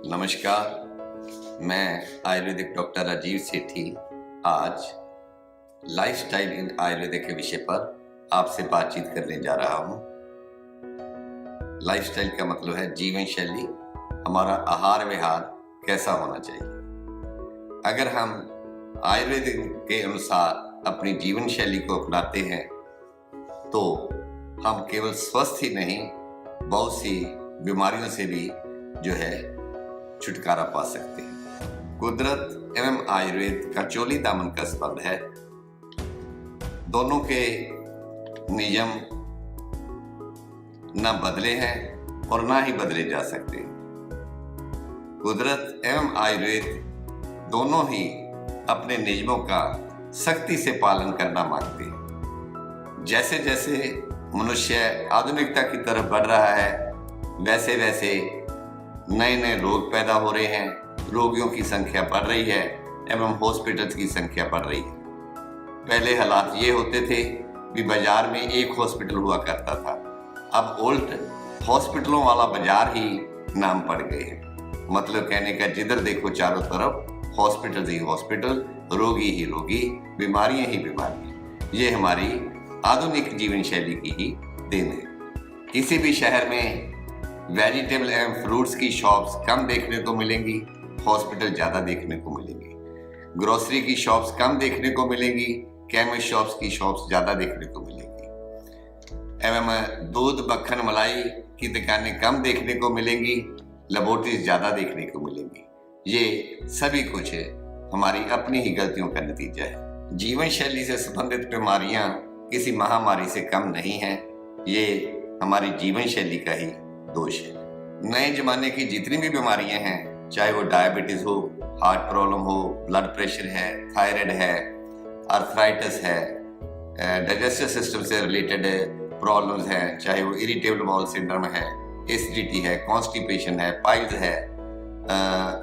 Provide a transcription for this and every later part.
नमस्कार, मैं आयुर्वेदिक डॉक्टर राजीव सेठी आज लाइफस्टाइल इन आयुर्वेदिक के विषय पर आपसे बातचीत करने जा रहा हूँ। लाइफस्टाइल का मतलब है जीवन शैली, हमारा आहार विहार कैसा होना चाहिए। अगर हम आयुर्वेदिक के अनुसार अपनी जीवन शैली को अपनाते हैं तो हम केवल स्वस्थ ही नहीं, बहुत सी बीमारियों से भी जो है छुटकारा पा सकते हैं। कुदरत एवं आयुर्वेद का चोली दामन का संबंध है। दोनों के नियम न बदले हैं और ना ही बदले जा सकते। कुदरत एवं आयुर्वेद दोनों ही अपने नियमों का सख्ती से पालन करना मांगते हैं। जैसे जैसे मनुष्य आधुनिकता की तरफ बढ़ रहा है, वैसे वैसे नए नए रोग पैदा हो रहे हैं, रोगियों की संख्या बढ़ रही है एवं हॉस्पिटल्स की संख्या बढ़ रही है। पहले हालात ये होते थे कि बाजार में एक हॉस्पिटल हुआ करता था, अब उल्ट हॉस्पिटलों वाला बाजार ही नाम पड़ गए हैं। मतलब कहने का जिधर देखो चारों तरफ हॉस्पिटल ही हॉस्पिटल, रोगी ही रोगी, बीमारियां ही बीमारियां। ये हमारी आधुनिक जीवन शैली की ही देन है। किसी भी शहर में वेजिटेबल एवं फ्रूट्स की शॉप्स कम देखने को मिलेंगी, हॉस्पिटल ज़्यादा देखने को मिलेंगी। ग्रोसरी की शॉप्स कम देखने को मिलेंगी, केमिस्ट शॉप्स की शॉप्स ज़्यादा देखने को मिलेंगी। एवं दूध, मक्खन, मलाई की दुकानें कम देखने को मिलेंगी, लेबोरेटरीज ज़्यादा देखने को मिलेंगी। ये सभी कुछ हमारी अपनी ही गलतियों का नतीजा है। जीवन शैली से संबंधित बीमारियाँ किसी महामारी से कम नहीं हैं, ये हमारी जीवन शैली का ही दोष है। नए जमाने की जितनी भी बीमारियां हैं, चाहे वो डायबिटीज हो, हार्ट प्रॉब्लम हो, ब्लड प्रेशर है, थायराइड है, आर्थराइटिस है, डाइजेस्टिव सिस्टम से रिलेटेड प्रॉब्लम्स हैं, चाहे वो इरिटेबल बाउल सिंड्रोम है, एसिडिटी है, कॉन्स्टिपेशन है, पाइल्स है,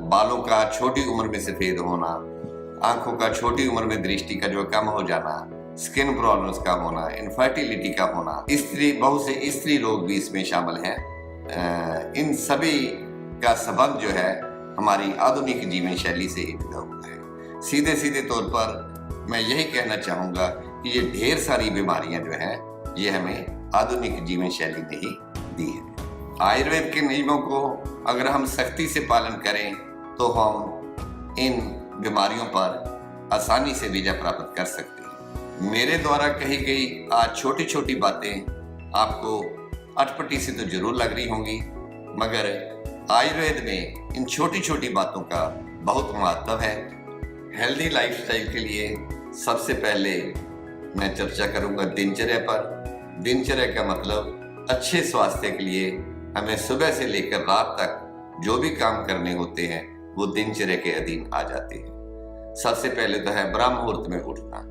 बालों का छोटी उम्र में सफेद होना, आंखों का छोटी उम्र में दृष्टि का जो कम हो जाना, स्किन प्रॉब्लम्स का होना, इनफर्टिलिटी का होना, बहुत से स्त्री रोग भी इसमें शामिल हैं। इन सभी का संबंध जो है हमारी आधुनिक जीवन शैली से ही जुड़ा हुआ है। सीधे सीधे तौर पर मैं यही कहना चाहूँगा कि ये ढेर सारी बीमारियां जो हैं ये हमें आधुनिक जीवन शैली ने ही दी है। आयुर्वेद के नियमों को अगर हम सख्ती से पालन करें तो हम इन बीमारियों पर आसानी से विजय प्राप्त कर सकते हैं। मेरे द्वारा कही गई आज छोटी छोटी बातें आपको अटपटी से तो जरूर लग रही होंगी, मगर आयुर्वेद में इन छोटी छोटी बातों का बहुत महत्व है। हेल्दी लाइफस्टाइल के लिए सबसे पहले मैं चर्चा करूंगा दिनचर्या पर। दिनचर्या का मतलब अच्छे स्वास्थ्य के लिए हमें सुबह से लेकर रात तक जो भी काम करने होते हैं वो दिनचर्या के अधीन आ जाते हैं। सबसे पहले तो है ब्रह्म मुहूर्त में उठना।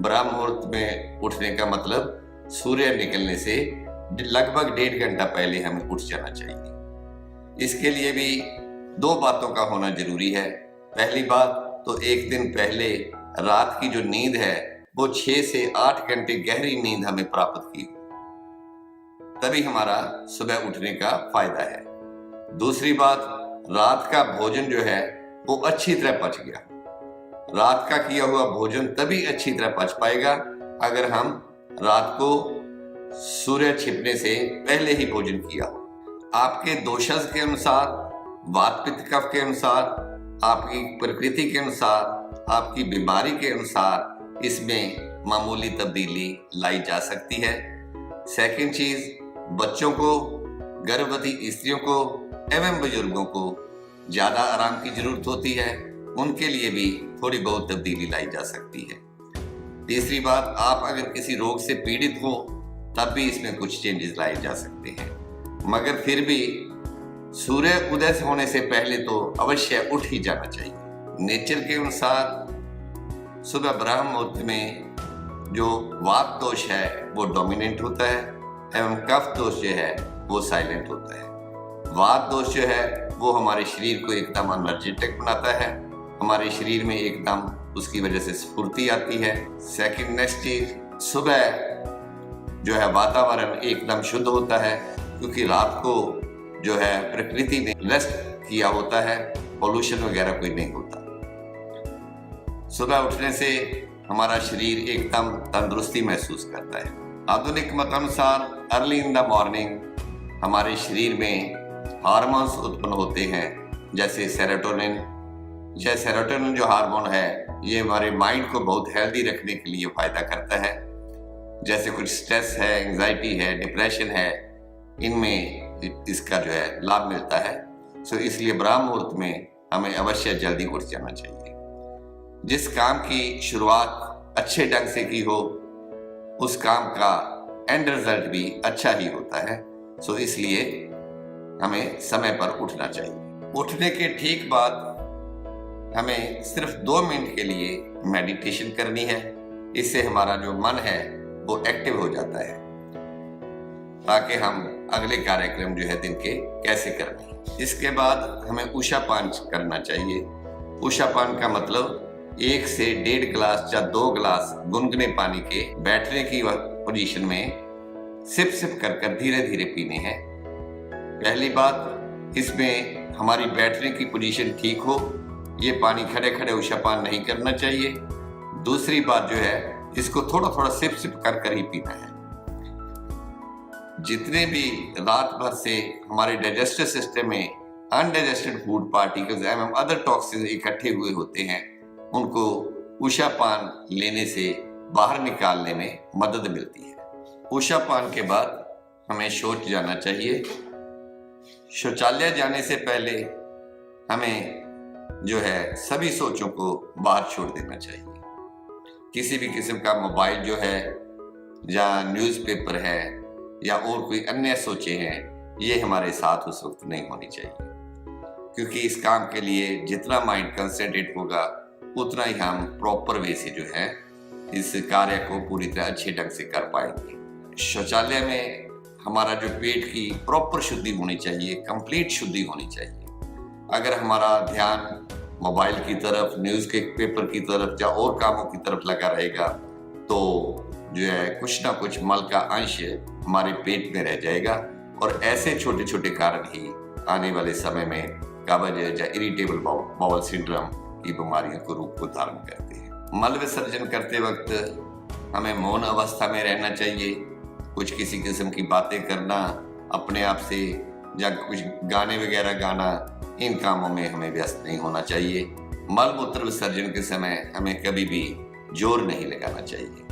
ब्रह्म मुहूर्त में उठने का मतलब सूर्य निकलने से लगभग 1.5 घंटा पहले हमें उठ जाना चाहिए। इसके लिए भी दो बातों का होना जरूरी है। पहली बात तो एक दिन पहले रात की जो नींद है वो 6 से 8 घंटे गहरी नींद हमें प्राप्त की, तभी हमारा सुबह उठने का फायदा है। दूसरी बात, रात का भोजन जो है वो अच्छी तरह पच गया। रात का किया हुआ भोजन तभी अच्छी तरह पच पाएगा अगर हम रात को सूर्य छिपने से पहले ही भोजन किया हो। आपके दोषज के अनुसार, वात पित्त कफ के अनुसार, आपकी प्रकृति के अनुसार, आपकी बीमारी के अनुसार इसमें मामूली तब्दीली लाई जा सकती है। सेकंड चीज, बच्चों को, गर्भवती स्त्रियों को एवं बुजुर्गों को ज्यादा आराम की जरूरत होती है, उनके लिए भी थोड़ी बहुत तब्दीली लाई जा सकती है। तीसरी बात, आप अगर किसी रोग से पीड़ित हो तब भी इसमें कुछ चेंजेस लाए जा सकते हैं, मगर फिर भी सूर्य उदय होने से पहले तो अवश्य उठ ही जाना चाहिए। नेचर के अनुसार सुबह ब्रह्म मुहूर्त में जो वात दोष है वो डोमिनेंट होता है एवं कफ दोष जो है वो साइलेंट होता है। वात दोष जो है वो हमारे शरीर को एकदम एनर्जेटिक बनाता है, हमारे शरीर में एकदम उसकी वजह से स्फूर्ति आती है। सेकंड नेक्स्ट चीज, सुबह जो है वातावरण एकदम शुद्ध होता है, क्योंकि रात को जो है प्रकृति ने रेस्ट किया होता है, पोल्यूशन वगैरह कोई नहीं होता। सुबह उठने से हमारा शरीर एकदम तंदुरुस्ती महसूस करता है। आधुनिक मतानुसार अर्ली इन द मॉर्निंग हमारे शरीर में हार्मोन्स उत्पन्न होते हैं, जैसे सेरोटोनिन। यह सेरोटोनिन जो हार्मोन है ये हमारे माइंड को बहुत हेल्दी रखने के लिए फायदा करता है। जैसे कुछ स्ट्रेस है, एंजाइटी है, डिप्रेशन है, इनमें इसका जो है लाभ मिलता है। सो इसलिए ब्रह्म मुहूर्त में हमें अवश्य जल्दी उठ जाना चाहिए। जिस काम की शुरुआत अच्छे ढंग से की हो उस काम का एंड रिजल्ट भी अच्छा ही होता है। सो इसलिए हमें समय पर उठना चाहिए। उठने के ठीक बाद हमें सिर्फ 2 मिनट के लिए मेडिटेशन करनी है। इससे हमारा जो मन है वो एक्टिव हो जाता है, ताकि हम अगले कार्यक्रम जो है दिन के कैसे करने हैं। इसके बाद हमें उषापान करना चाहिए। उषापान का मतलब 1 से 1.5 गिलास या 2 गिलास गुनगुने पानी के बैठने की पोजीशन में सिप सिप कर कर धीरे धीरे पीने हैं। पहली बात, इसमें हमारी बैठने की पोजीशन ठीक हो, ये पानी खड़े खड़े उषापान नहीं करना चाहिए। दूसरी बात जो है, इसको थोड़ा थोड़ा सिप सिप कर कर ही पीना है। जितने भी रात भर से हमारे डाइजेस्टिव सिस्टम में अनडाइजेस्टेड फूड पार्टिकल्स एवं अदर टॉक्सिन इकट्ठे हुए होते हैं, उनको उषापान लेने से बाहर निकालने में मदद मिलती है। उषापान के बाद हमें शौच जाना चाहिए। शौचालय जाने से पहले हमें जो है सभी सोचों को बाहर छोड़ देना चाहिए। किसी भी किस्म का मोबाइल जो है या न्यूज़पेपर है या और कोई अन्य सोचें हैं, ये हमारे साथ उस वक्त नहीं होनी चाहिए, क्योंकि इस काम के लिए जितना माइंड कंसंट्रेट होगा उतना ही हम प्रॉपर वे से जो है इस कार्य को पूरी तरह अच्छे ढंग से कर पाएंगे। शौचालय में हमारा जो पेट की प्रॉपर शुद्धि होनी चाहिए, कंप्लीट शुद्धि होनी चाहिए। अगर हमारा ध्यान मोबाइल की तरफ, न्यूज़ के पेपर की तरफ या और कामों की तरफ लगा रहेगा तो जो है कुछ ना कुछ मल का अंश हमारे पेट में रह जाएगा, और ऐसे छोटे छोटे कारण ही आने वाले समय में कब्ज या इरिटेबल बाउल सिंड्रोम की बीमारियों को रूप को धारण करते हैं। मल विसर्जन करते वक्त हमें मौन अवस्था में रहना चाहिए। कुछ किसी किस्म की बातें करना, अपने आप से या कुछ गाने वगैरह गाना, इन कामों में हमें व्यस्त नहीं होना चाहिए। मल मूत्र विसर्जन के समय हमें कभी भी जोर नहीं लगाना चाहिए।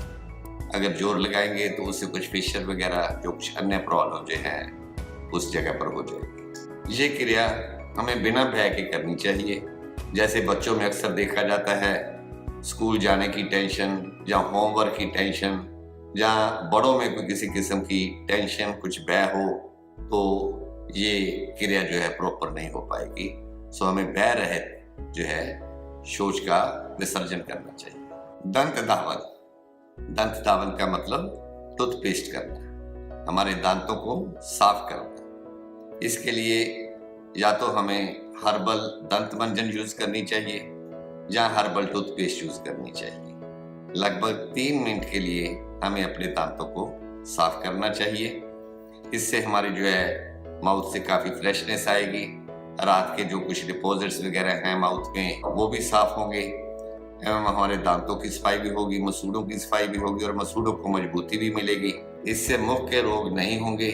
अगर जोर लगाएंगे तो उससे कुछ फिशर वगैरह जो कुछ अन्य प्रॉब्लम जो है उस जगह पर हो जाएगी। ये क्रिया हमें बिना भय के करनी चाहिए। जैसे बच्चों में अक्सर देखा जाता है, स्कूल जाने की टेंशन या होमवर्क की टेंशन या बड़ों में कोई किसी किस्म की टेंशन, कुछ भय हो तो ये क्रिया जो है प्रॉपर नहीं हो पाएगी। सो हमें भय रहित जो है शौच का विसर्जन करना चाहिए। दंत धावन। दंत धावन का मतलब टूथपेस्ट करना, हमारे दांतों को साफ करना। इसके लिए या तो हमें हर्बल दंत मंजन यूज करनी चाहिए या हर्बल टूथपेस्ट यूज करनी चाहिए। लगभग 3 मिनट के लिए हमें अपने दांतों को साफ करना चाहिए। इससे हमारी जो है माउथ से काफ़ी फ्रेशनेस आएगी। रात के जो कुछ डिपॉजिट्स वगैरह हैं माउथ में वो भी साफ होंगे, एवं हमारे दांतों की सफाई भी होगी, मसूड़ों की सफाई भी होगी और मसूड़ों को मजबूती भी मिलेगी। इससे मुख के रोग नहीं होंगे,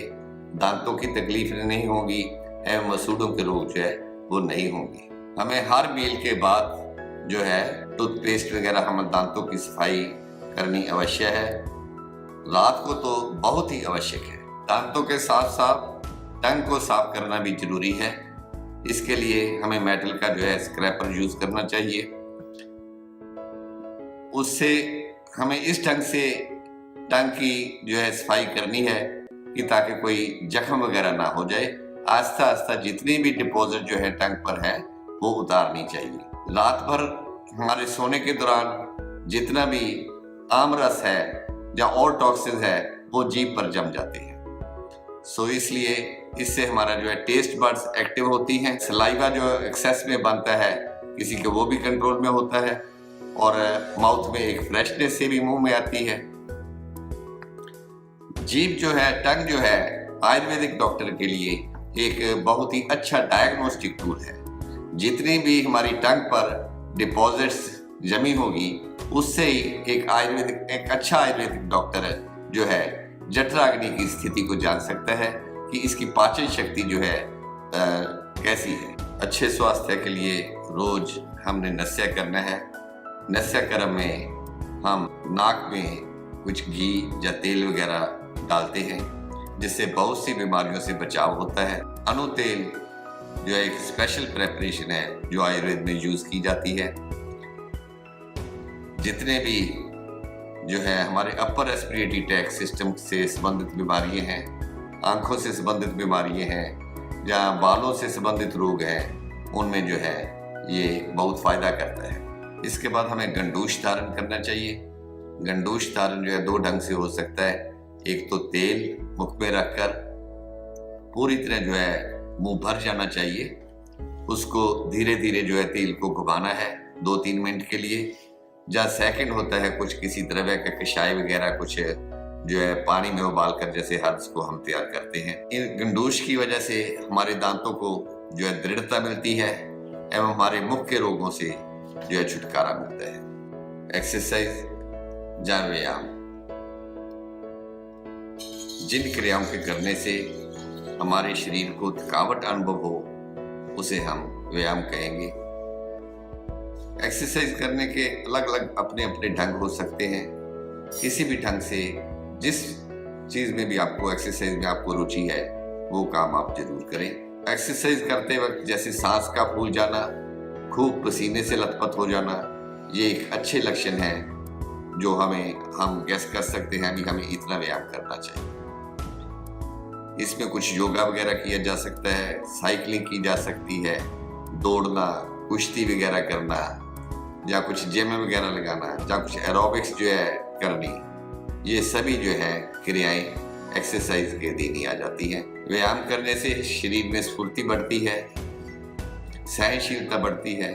दांतों की तकलीफ नहीं होगी एवं मसूड़ों के रोग जो है वो नहीं होंगे। हमें हर मील के बाद जो है टूथपेस्ट वगैरह हम दांतों की सफाई करनी अवश्य है। रात को तो बहुत ही आवश्यक है। दांतों के साथ साथ टंग को साफ करना भी जरूरी है। इसके लिए हमें मेटल का जो है स्क्रैपर यूज करना चाहिए। उससे हमें इस ढंग से टंग की जो है सफाई करनी है कि ताकि कोई जख्म वगैरह ना हो जाए। आस्ता आस्ता जितनी भी डिपॉजिट जो है टंग पर है वो उतारनी चाहिए। रात भर हमारे सोने के दौरान जितना भी आम रस है या और टॉक्सिन है वो जीभ पर जम जाते हैं। सो इसलिए इससे हमारा जो है टेस्ट बड्स एक्टिव होती हैं। सलाइवा जो एक्सेस में बनता है किसी के वो भी कंट्रोल में होता है और माउथ में एक फ्रेशनेस से भी मुंह में आती है। जीभ जो है, टंग जो है, आयुर्वेदिक डॉक्टर के लिए एक बहुत ही अच्छा डायग्नोस्टिक टूल है। जितनी भी हमारी टंग पर डिपॉजिट्स जमी होगी उससे ही एक अच्छा आयुर्वेदिक डॉक्टर जो है जठराग्नि की स्थिति को जान सकता है कि इसकी पाचन शक्ति जो है कैसी है। अच्छे स्वास्थ्य के लिए रोज हमने नस्य करना है। नस्य कर्म में हम नाक में कुछ घी या तेल वगैरह डालते हैं जिससे बहुत सी बीमारियों से बचाव होता है। अनु तेल जो एक स्पेशल प्रेपरेशन है जो आयुर्वेद में यूज की जाती है। जितने भी जो है हमारे अपर रेस्पिरेटरी ट्रैक्ट सिस्टम से संबंधित बीमारियां हैं, आंखों से संबंधित बीमारियां हैं या बालों से संबंधित रोग हैं, उनमें जो है ये बहुत फायदा करता है। इसके बाद हमें गंडूश धारण करना चाहिए। गंडूश धारण जो है दो ढंग से हो सकता है। एक तो तेल मुख में रखकर पूरी तरह जो है मुंह भर जाना चाहिए, उसको धीरे धीरे जो है तेल को घुमाना है 2-3 मिनट के लिए। या सेकंड होता है कुछ किसी द्रव्य का कषाय वगैरह कुछ जो है पानी में उबाल कर जैसे हर्ब्स को हम तैयार करते हैं। इन गंडूश की वजह से हमारे दांतों को जो है दृढ़ता मिलती है एवं हमारे मुख के रोगों से जो है छुटकारा मिलता है। एक्सरसाइज या व्यायाम, जिन क्रियाओं के करने से हमारे शरीर को थकावट अनुभव हो उसे हम व्यायाम कहेंगे। एक्सरसाइज करने के अलग अलग अपने अपने ढंग हो सकते हैं। किसी भी ढंग से जिस चीज में भी आपको एक्सरसाइज में आपको रुचि है वो काम आप जरूर करें। एक्सरसाइज करते वक्त जैसे सांस का फूल जाना, खूब पसीने से लथपथ हो जाना, ये एक अच्छे लक्षण है जो हम गैस कर सकते हैं कि हमें इतना व्यायाम करना चाहिए। इसमें कुछ योगा वगैरह किया जा सकता है, साइकिलिंग की जा सकती है, दौड़ना, कुश्ती वगैरह करना या कुछ जिम वगैरह लगाना या कुछ एरोबिक्स जो है करनी, ये सभी जो है क्रियाएं एक्सरसाइज के अधीन ही आ जाती हैं। व्यायाम करने से शरीर में स्फूर्ति बढ़ती है, सहनशीलता बढ़ती है,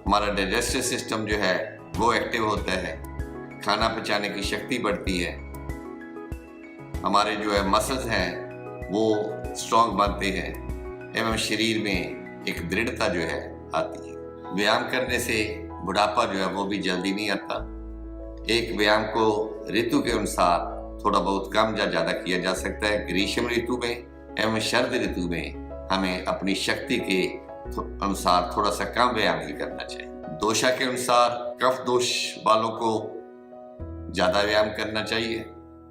हमारा डाइजेस्टिव सिस्टम जो है वो एक्टिव होता है, खाना पचाने की शक्ति बढ़ती है, हमारे जो है मसल्स हैं वो स्ट्रॉन्ग बनते हैं एवं शरीर में एक दृढ़ता जो है आती है। व्यायाम करने से बुढ़ापा जो है वो भी जल्दी नहीं आता। एक व्यायाम को ऋतु के अनुसार थोड़ा बहुत कम या ज्यादा किया जा सकता है। ग्रीष्म ऋतु में एवं शरद ऋतु में हमें अपनी शक्ति के अनुसार थोड़ा सा कम व्यायाम ही करना चाहिए। दोषा के अनुसार कफ दोष वालों को ज्यादा व्यायाम करना चाहिए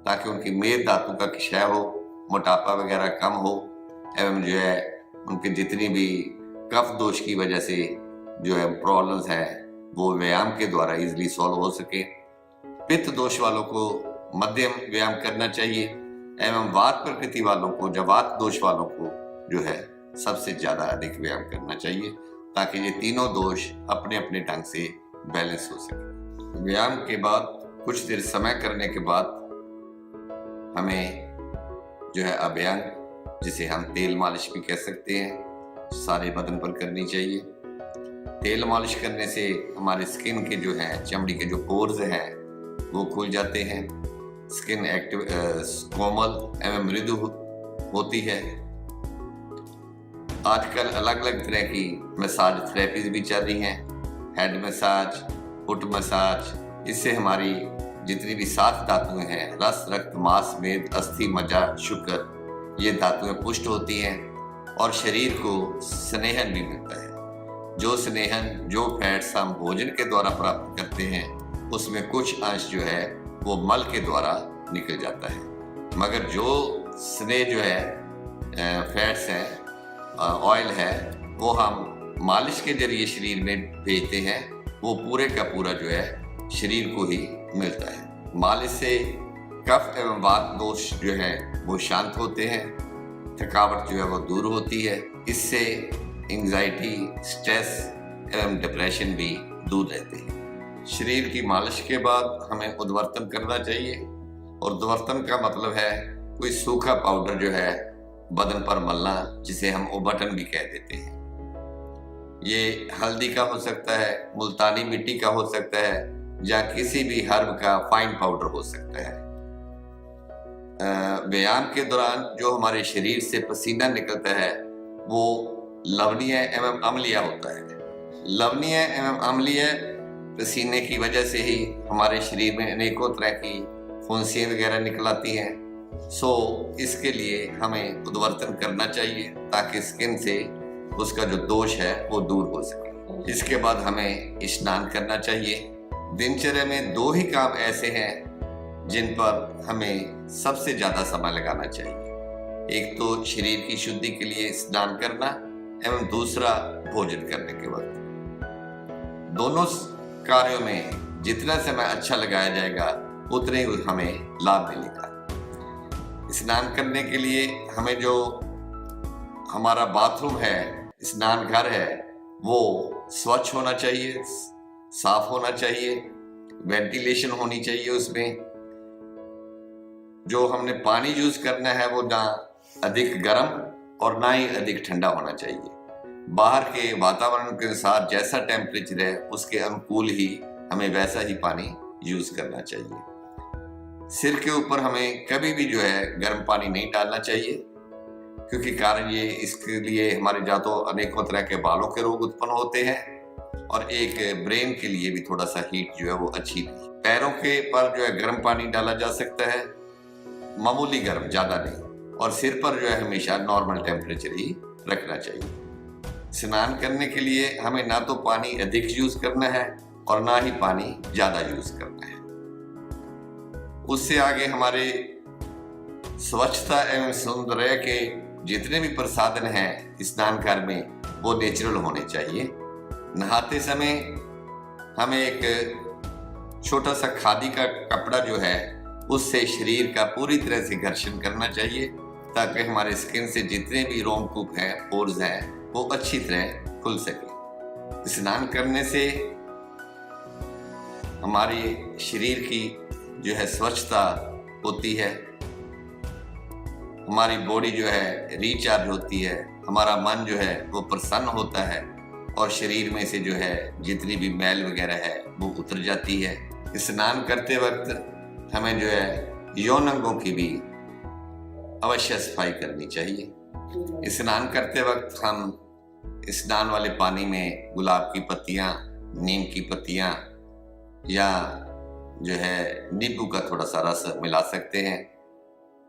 ताकि उनकी मेद धातु का क्षय हो, मोटापा वगैरह कम हो एवं जो है उनके जितनी भी कफ दोष की वजह से जो है प्रॉब्लम्स हैं वो व्यायाम के द्वारा इजीली सॉल्व हो सके। पित्त दोष वालों को मध्यम व्यायाम करना चाहिए एवं वात प्रकृति वालों को, वात दोष वालों को जो है सबसे ज्यादा अधिक व्यायाम करना चाहिए ताकि ये तीनों दोष अपने अपने ढंग से बैलेंस हो सके। व्यायाम के बाद कुछ देर समय करने के बाद हमें जो है अभ्यंग, जिसे हम तेल मालिश भी कह सकते हैं, सारे बदन पर करनी चाहिए। तेल मालिश करने से हमारे स्किन के जो है चमड़ी के जो पोर्स हैं वो खुल जाते हैं, स्किन एक्टिव कोमल एवं मृदु होती है। आजकल अलग अलग तरह की मसाज थेरेपीज भी चल रही हैं, हेड मसाज, फुट मसाज। इससे हमारी जितनी भी 7 धातुएं हैं, रस, रक्त, मांस, मेद, अस्थि, मज्जा, शुक्र, ये धातुएं पुष्ट होती हैं और शरीर को स्नेहन भी मिलता है। जो स्नेहन, जो फैट्स हम भोजन के द्वारा प्राप्त करते हैं उसमें कुछ अंश जो है वो मल के द्वारा निकल जाता है, मगर जो स्नेह जो है फैट्स हैं, ऑयल है, वो हम मालिश के जरिए शरीर में भेजते हैं, वो पूरे का पूरा जो है शरीर को ही मिलता है। मालिश से कफ एवं वात दोष जो है वो शांत होते हैं, थकावट जो है वो दूर होती है। इससे एंजाइटी, स्ट्रेस एवं डिप्रेशन भी दूर रहते हैं। शरीर की मालिश के बाद हमें उद्वर्तन करना चाहिए और उद्वर्तन का मतलब है कोई सूखा पाउडर जो है बदन पर मलना, जिसे हम उबटन भी कह देते हैं। ये हल्दी का हो सकता है, मुल्तानी मिट्टी का हो सकता है या किसी भी हर्ब का फाइन पाउडर हो सकता है। व्यायाम के दौरान जो हमारे शरीर से पसीना निकलता है वो लवणीय एवं अम्लीय होता है। लवणीय एवं अम्लीय पसीने की वजह से ही हमारे शरीर में अनेकों तरह की फुंसियाँ वगैरह निकल आती हैं। इसके लिए हमें उद्वर्तन करना चाहिए ताकि स्किन से उसका जो दोष है वो दूर हो सके। इसके बाद हमें स्नान करना चाहिए। दिनचर्या में 2 ही काम ऐसे हैं जिन पर हमें सबसे ज्यादा समय लगाना चाहिए। एक तो शरीर की शुद्धि के लिए स्नान करना एवं दूसरा भोजन करने के वक्त। दोनों कार्यों में जितना समय अच्छा लगाया जाएगा उतने ही हमें लाभ मिलेगा। स्नान करने के लिए हमें जो हमारा बाथरूम है, स्नान घर है, वो स्वच्छ होना चाहिए, साफ होना चाहिए, वेंटिलेशन होनी चाहिए। उसमें जो हमने पानी यूज करना है वो ना अधिक गर्म और ना ही अधिक ठंडा होना चाहिए। बाहर के वातावरण के अनुसार जैसा टेम्परेचर है उसके अनुकूल ही हमें वैसा ही पानी यूज करना चाहिए। सिर के ऊपर हमें कभी भी जो है गर्म पानी नहीं डालना चाहिए, क्योंकि कारण ये इसके लिए हमारे या तो अनेकों तरह के बालों के रोग उत्पन्न होते हैं और एक ब्रेन के लिए भी थोड़ा सा हीट जो है वो अच्छी नहीं। पैरों के पर जो है गर्म पानी डाला जा सकता है, मामूली गर्म, ज्यादा नहीं, और सिर पर जो है हमेशा नॉर्मल टेम्परेचर ही रखना चाहिए। स्नान करने के लिए हमें ना तो पानी अधिक यूज करना है और ना ही पानी ज्यादा यूज करना है। उससे आगे हमारे स्वच्छता एवं सौंदर्य के जितने भी प्रसाधन हैं स्नान घर में वो नेचुरल होने चाहिए। नहाते समय हमें एक छोटा सा खादी का कपड़ा जो है उससे शरीर का पूरी तरह से घर्षण करना चाहिए, ताकि हमारे स्किन से जितने भी रोमकूप हैं, पोर्स हैं, वो अच्छी तरह खुल सके। स्नान करने से हमारे शरीर की जो है स्वच्छता होती है, हमारी बॉडी जो है रिचार्ज होती है, हमारा मन जो है वो प्रसन्न होता है और शरीर में से जो है जितनी भी मैल वगैरह है वो उतर जाती है। स्नान करते वक्त हमें जो है यौन अंगों की भी अवश्य सफाई करनी चाहिए। स्नान करते वक्त हम स्नान वाले पानी में गुलाब की पत्तियां, नीम की पत्तियां या जो है नींबू का थोड़ा सा रस मिला सकते हैं।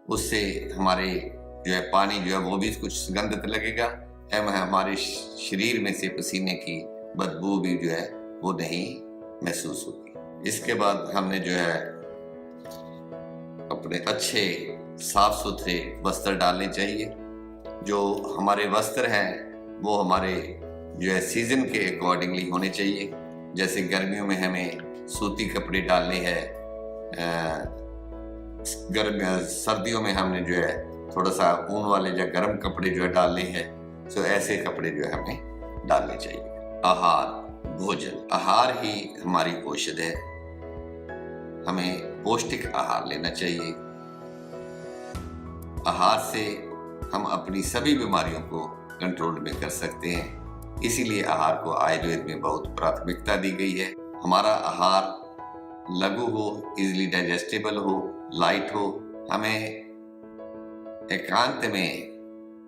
उससे हमारे जो है पानी जो है वो भी कुछ सुगंधित लगेगा एवं हमारे शरीर में से पसीने की बदबू भी जो है वो नहीं महसूस होगी। इसके बाद हमने जो है अपने अच्छे साफ सुथरे वस्त्र डालने चाहिए। जो हमारे वस्त्र हैं वो हमारे जो है सीजन के अकॉर्डिंगली होने चाहिए। जैसे गर्मियों में हमें सूती कपड़े डालने हैं, सर्दियों में हमने जो है थोड़ा सा ऊन वाले या गर्म कपड़े जो है डालने हैं, तो ऐसे कपड़े जो है हमें डालने चाहिए। आहार, भोजन, आहार ही हमारी औषध है। हमें पौष्टिक आहार लेना चाहिए। आहार से हम अपनी सभी बीमारियों को कंट्रोल में कर सकते हैं। इसीलिए आहार को आयुर्वेद में बहुत प्राथमिकता दी गई है। हमारा आहार लघु हो, इजीली डाइजेस्टेबल हो, लाइट हो। हमें एकांत में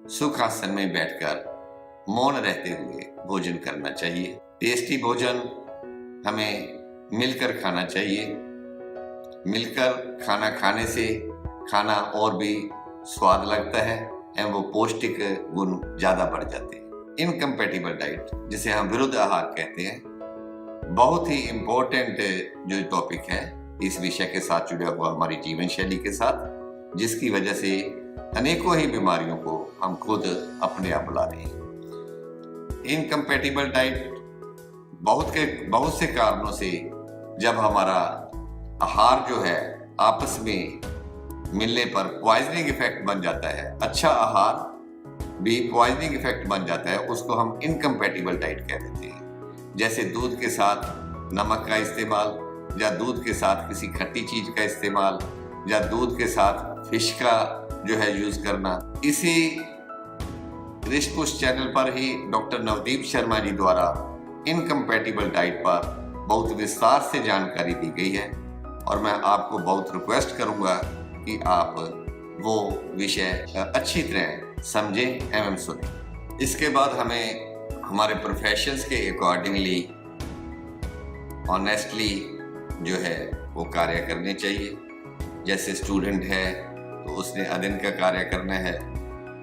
सुख आसन में बैठकर मौन रहते हुए भोजन करना चाहिए। टेस्टी भोजन हमें मिलकर खाना चाहिए। मिलकर खाना खाने से खाना और भी स्वाद लगता है एवं वो पौष्टिक गुण ज्यादा बढ़ जाते हैं। इनकम्पैटिबल डाइट, जिसे हम विरुद्ध आहार कहते हैं, बहुत ही इम्पोर्टेंट जो टॉपिक है इस विषय के साथ जुड़ा हुआ हमारी जीवन शैली के साथ, जिसकी वजह से अनेकों ही बीमारियों को हम खुद अपने आप बुला रहे हैं। इनकम्पैटिबल डाइट बहुत से कारणों से जब हमारा आहार जो है आपस में मिलने पर पॉइजनिंग इफेक्ट बन जाता है, अच्छा आहार भी पॉइजनिंग इफेक्ट बन जाता है, उसको हम इनकम्पैटिबल डाइट कह देते हैं। जैसे दूध के साथ नमक का इस्तेमाल, या दूध के साथ किसी खट्टी चीज का इस्तेमाल, या दूध के साथ फिश का जो है यूज करना। इसी रिश्तपुष्ट चैनल पर ही डॉक्टर नवदीप शर्मा जी द्वारा इनकम्पैटिबल डाइट पर बहुत विस्तार से जानकारी दी गई है, और मैं आपको बहुत रिक्वेस्ट करूंगा कि आप वो विषय अच्छी तरह समझें एवं सुनें। इसके बाद हमें हमारे प्रोफेशंस के अकॉर्डिंगली ऑनेस्टली जो है वो कार्य करने चाहिए। जैसे स्टूडेंट है तो उसने अध्ययन का कार्य करना है,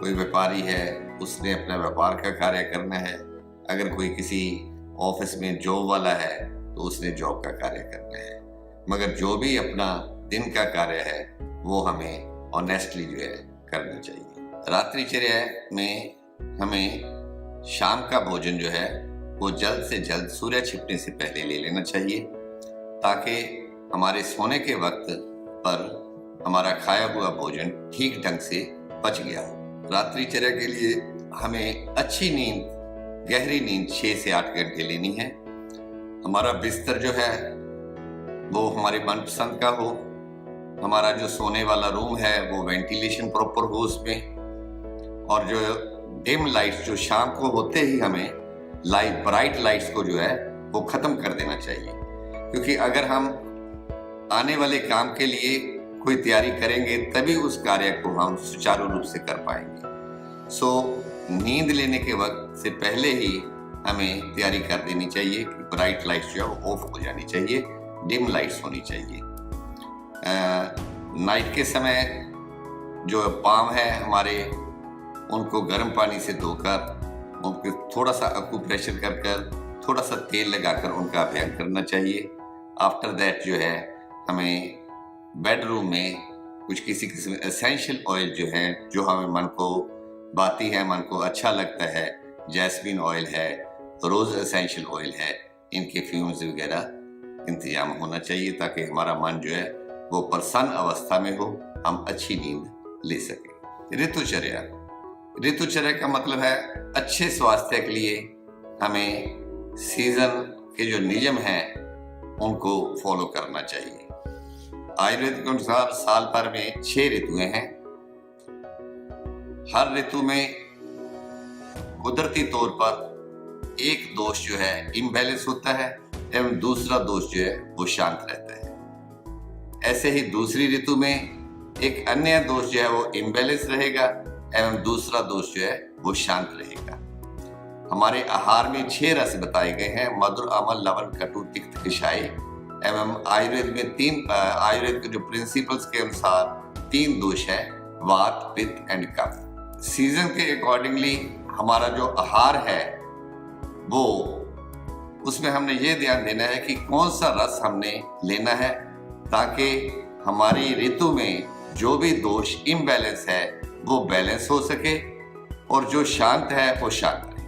कोई व्यापारी है उसने अपना व्यापार का कार्य करना है, अगर कोई किसी ऑफिस में जॉब वाला है तो उसने जॉब का कार्य करना है। मगर जो भी अपना दिन का कार्य है वो हमें ऑनेस्टली जो है करना चाहिए। रात्रिचर्या में हमें शाम का भोजन जो है वो जल्द से जल्द सूर्य छिपने से पहले ले लेना चाहिए, ताकि हमारे सोने के वक्त पर हमारा खाया हुआ भोजन ठीक ढंग से पच गया हो। रात्रिचर्या के लिए हमें अच्छी नींद, गहरी नींद 6 से 8 घंटे लेनी है। हमारा बिस्तर जो है वो हमारे मनपसंद का हो, हमारा जो सोने वाला रूम है वो वेंटिलेशन प्रॉपर हो उसमें, और जो डिम लाइट्स जो शाम को होते ही हमें ब्राइट लाइट्स को जो है वो खत्म कर देना चाहिए। क्योंकि अगर हम आने वाले काम के लिए कोई तैयारी करेंगे तभी उस कार्य को हम सुचारू रूप से कर पाएंगे। सो नींद लेने के वक्त से पहले ही हमें तैयारी कर देनी चाहिए कि ब्राइट लाइट्स जो है वो ऑफ हो जानी चाहिए, डिम लाइट्स होनी चाहिए। नाइट के समय जो पाम है हमारे, उनको गर्म पानी से धोकर उनको थोड़ा सा अक्यूप्रेशर कर कर थोड़ा सा तेल लगाकर उनका अभ्यास करना चाहिए। आफ्टर दैट जो है हमें बेडरूम में कुछ किसी किस्म एसेंशियल ऑयल जो है, जो हमें मन को बाती है, मन को अच्छा लगता है, जैस्मिन ऑयल है, रोज एसेंशियल ऑयल है, इनके फ्यूम्स वगैरह इंतजाम होना चाहिए ताकि हमारा मन जो है वो प्रसन्न अवस्था में हो, हम अच्छी नींद ले सकें। ऋतुचर्या का मतलब है अच्छे स्वास्थ्य के लिए हमें सीजन के जो नियम हैं उनको फॉलो करना चाहिए। आयुर्वेद के अनुसार साल भर में 6 ऋतुएं हैं। हर ऋतु में कुदरती तौर पर एक दोष जो है इम्बैलेंस होता है एवं दूसरा दोष जो है वो शांत रहता है। ऐसे ही दूसरी ऋतु में एक अन्य दोष जो है वो इम्बैलेंस रहेगा एवं दूसरा दोष जो है वो शांत रहेगा। हमारे आहार में 6 रस बताए गए हैं, मधुर, अम्ल, लवण, कटु, तिक्त, कषाय। एवं आयुर्वेद में आयुर्वेद के जो प्रिंसिपल्स के अनुसार 3 दोष है, वात, पित्त एंड कफ। सीजन के अकॉर्डिंगली हमारा जो आहार है वो उसमें हमने ये ध्यान देना है कि कौन सा रस हमने लेना है, ताकि हमारी ऋतु में जो भी दोष इम्बैलेंस है वो बैलेंस हो सके और जो शांत है वो शांत रहे।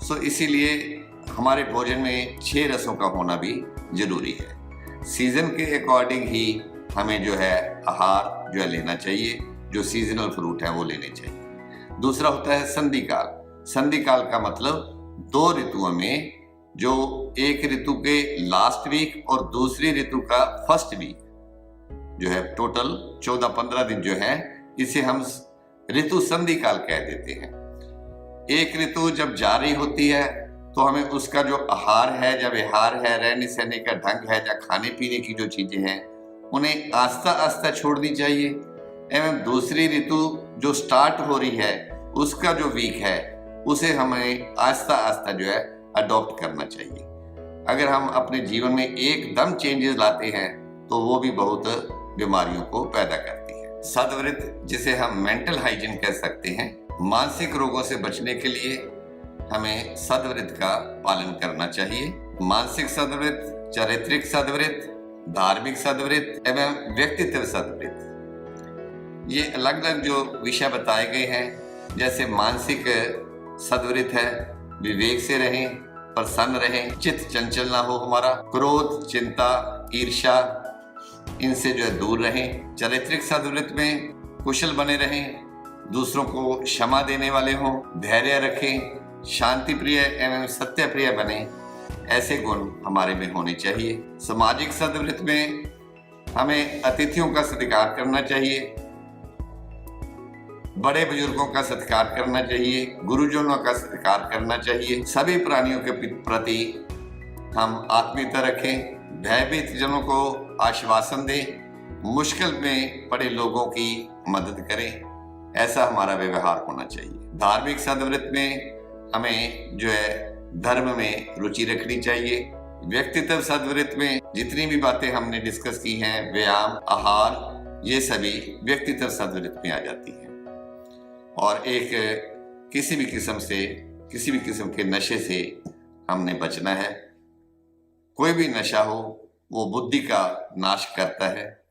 सो इसीलिए हमारे भोजन में 6 रसों का होना भी जरूरी है। सीजन के अकॉर्डिंग ही हमें जो है आहार जो है लेना चाहिए, जो सीजनल फ्रूट है वो लेने चाहिए। दूसरा होता है संधि काल। संधि काल का मतलब 2 ऋतुओं में जो एक ऋतु के लास्ट वीक और दूसरी ऋतु का फर्स्ट वीक जो है, टोटल 14-15 दिन जो है, इसे हम ऋतु संधि काल कह देते हैं। एक ऋतु जब जारी होती है तो हमें उसका जो आहार है, जब विहार है, रहने सहने का ढंग है, या खाने पीने की जो चीजें हैं उन्हें आस्ता आस्ता छोड़नी चाहिए। एवं दूसरी ऋतु जो स्टार्ट हो रही है उसका जो वीक है उसे हमें आस्ता आस्ता जो है अडॉप्ट करना चाहिए। अगर हम अपने जीवन में एकदम चेंजेस लाते हैं तो वो भी बहुत बीमारियों को पैदा करती है। सदव्रत, जिसे हम मेंटल हाइजीन कह सकते हैं, मानसिक रोगों से बचने के लिए हमें सदव्रत का पालन करना चाहिए। मानसिक सदव्रत, चारित्रिक सदव्रत, धार्मिक सदव्रत एवं व्यक्तित्व सदव्रत, ये अलग अलग जो विषय बताए गए हैं। जैसे मानसिक सदव्रत है, विवेक से रहें, प्रसन्न रहें, चित्त चंचल ना हो हमारा, क्रोध, चिंता, ईर्ष्या, इनसे जो है दूर रहें। चारित्रिक सदव्रत में कुशल बने रहें, दूसरों को क्षमा देने वाले हों, धैर्य रखें, शांति प्रिय एवं सत्य प्रिय बने, ऐसे गुण हमारे में होने चाहिए। सामाजिक सदव्रत में हमें अतिथियों का सत्कार करना चाहिए, बड़े बुजुर्गों का सत्कार करना चाहिए, गुरुजनों का सत्कार करना चाहिए। सभी प्राणियों के प्रति हम आत्मीयता रखें, भयभीत जनों को आश्वासन दें, मुश्किल में पड़े लोगों की मदद करें, ऐसा हमारा व्यवहार होना चाहिए। धार्मिक सद्वृत्ति में हमें जो है धर्म में रुचि रखनी चाहिए। व्यक्तित्व सद्वृत्ति में जितनी भी बातें हमने डिस्कस की हैं, व्यायाम, आहार, ये सभी व्यक्तित्व सद्वृत्ति में आ जाती हैं। और एक किसी भी किस्म के नशे से हमने बचना है। कोई भी नशा हो वो बुद्धि का नाश करता है।